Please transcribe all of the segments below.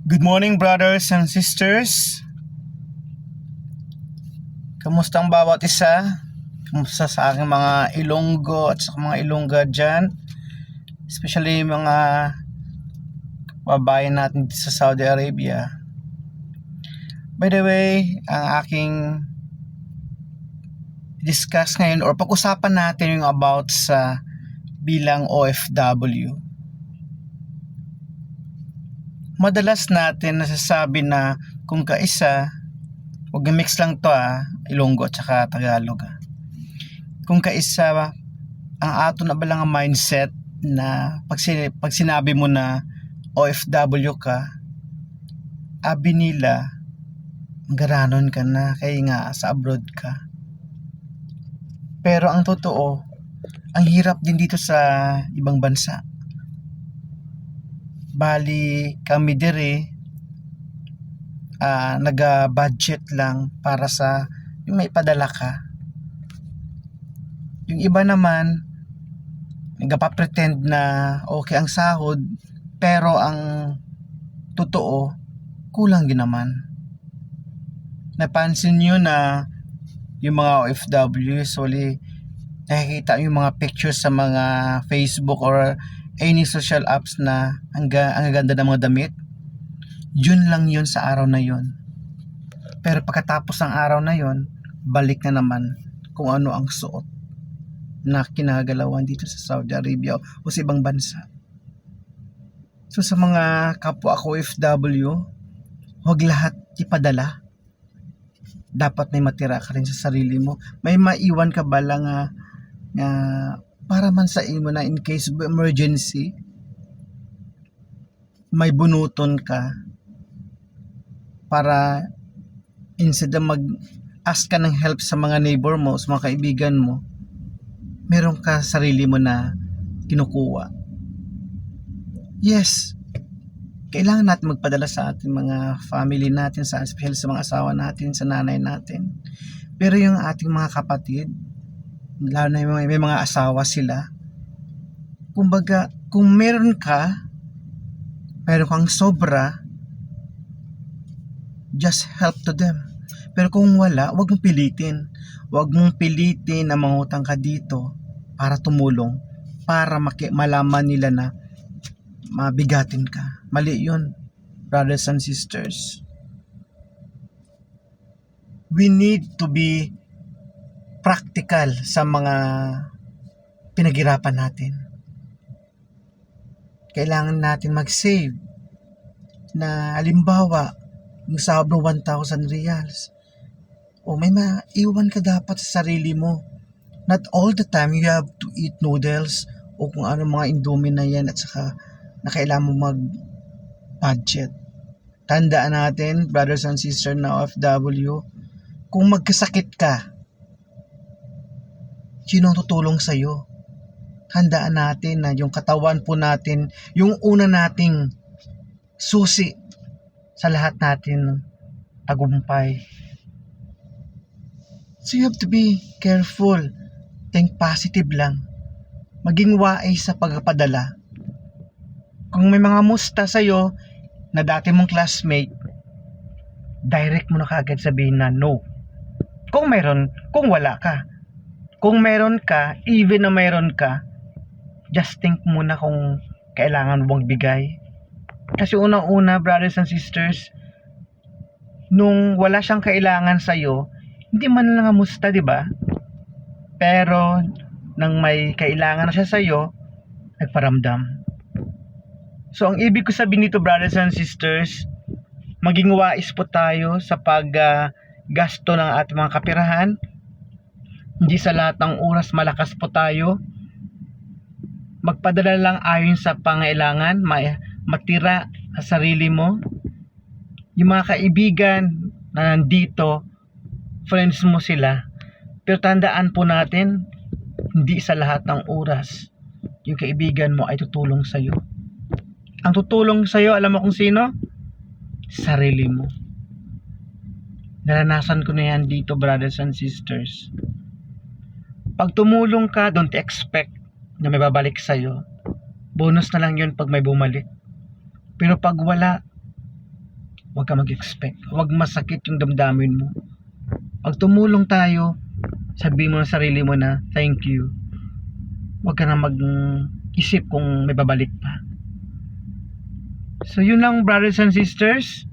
Good morning, brothers and sisters. Kamusta ang bawat isa? Kamusta sa aking mga Ilonggo at sa mga Ilongga dyan? Especially mga babayan natin sa Saudi Arabia. By the way, ang aking discuss ngayon or pag-usapan natin yung about sa bilang OFW. Madalas natin nasasabi na kung kaisa, huwag mix lang to Ilonggo at saka Tagalog Kung kaisa, ang ato na balang mindset na pag sinabi mo na OFW ka, abi nila, garanon ka na, kaya nga sa abroad ka. Pero ang totoo, ang hirap din dito sa ibang bansa. Bali kami dire naga-budget lang para sa yung may padala ka. Yung iba naman nagpa-pretend na okay ang sahod, pero ang totoo kulang din naman. Napansin nyo na yung mga OFW usually nakikita yung mga pictures sa mga Facebook or any social apps na ang ganda ng mga damit. Yun lang yun sa araw na yun. Pero pagkatapos ng araw na yun, balik na naman kung ano ang suot na kinagalawan dito sa Saudi Arabia o sa ibang bansa. So sa mga kapwa ko OFW, huwag lahat ipadala. Dapat may matira ka rin sa sarili mo. May maiwan ka ba lang para man sa imo na in case of emergency, may bunuton ka para instead na mag-ask ka ng help sa mga neighbor mo, sa mga kaibigan mo, meron ka sarili mo na kinukuha. Yes, kailangan natin magpadala sa ating mga family natin, especially sa mga asawa natin, sa nanay natin. Pero yung ating mga kapatid, lalo na yung may mga asawa sila, kumbaga, kung meron ka, pero kung sobra, just help to them. Pero kung wala, wag mong pilitin. Wag mong pilitin na mangutang ka dito para tumulong, para malaman nila na mabigatin ka. Mali yun, brothers and sisters. We need to be practical sa mga pinaghirapan natin. Kailangan natin mag-save na halimbawa yung sahod ng 1,000 riyals. O may maiwan ka dapat sa sarili mo. Not all the time you have to eat noodles o kung ano mga indomie na yan at saka na kailangan mo mag-budget. Tandaan natin, brothers and sisters na OFW, kung magkasakit ka, sino ang tutulong sa'yo? Tandaan natin na yung katawan po natin, yung una nating susi sa lahat natin tagumpay. So you have to be careful. Think positive lang. Maging wais sa pagpapadala. Kung may mga musta sa'yo na dati mong classmate, direct mo na kaagad sabihin na no. Kung wala ka. Kung meron ka, even na meron ka, just think muna kung kailangan mong bigay. Kasi unang-una, brothers and sisters, nung wala siyang kailangan sa'yo, hindi man lang musta, di ba? Pero, nang may kailangan na siya sa'yo, nagparamdam. So, ang ibig ko sabihin nito, brothers and sisters, maging wais po tayo sa paggasto ng ating mga kapirahan. Hindi sa lahat ng oras malakas po tayo. Magpadala lang ayon sa pangailangan, matira sa sarili mo. Yung mga kaibigan na nandito, friends mo sila. Pero tandaan po natin, hindi sa lahat ng oras yung kaibigan mo ay tutulong sa'yo. Ang tutulong sa'yo, alam mo kung sino? Sarili mo. Naranasan ko na yan dito, brothers and sisters. Pag tumulong ka, don't expect na may babalik sa'yo. Bonus na lang yun pag may bumalik. Pero pag wala, huwag ka mag-expect. Huwag masakit yung damdamin mo. Pag tumulong tayo, sabihin mo sa sarili mo na thank you. Huwag ka na mag-isip kung may babalik pa. So yun lang, brothers and sisters.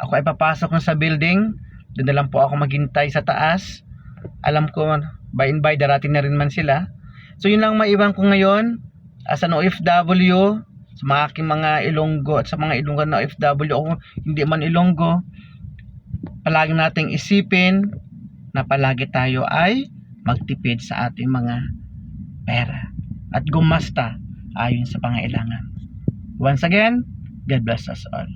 Ako ay papasok na sa building. Doon na lang po ako maghintay sa taas. Alam ko by and by darating na rin man sila. So yun lang maiwan ko ngayon as an OFW sa mga aking mga Ilonggo at sa mga Ilonggo na OFW o hindi man Ilonggo. Palagi nating isipin na palagi tayo ay magtipid sa ating mga pera at gumasta ayon sa pangailangan. Once again, God bless us all.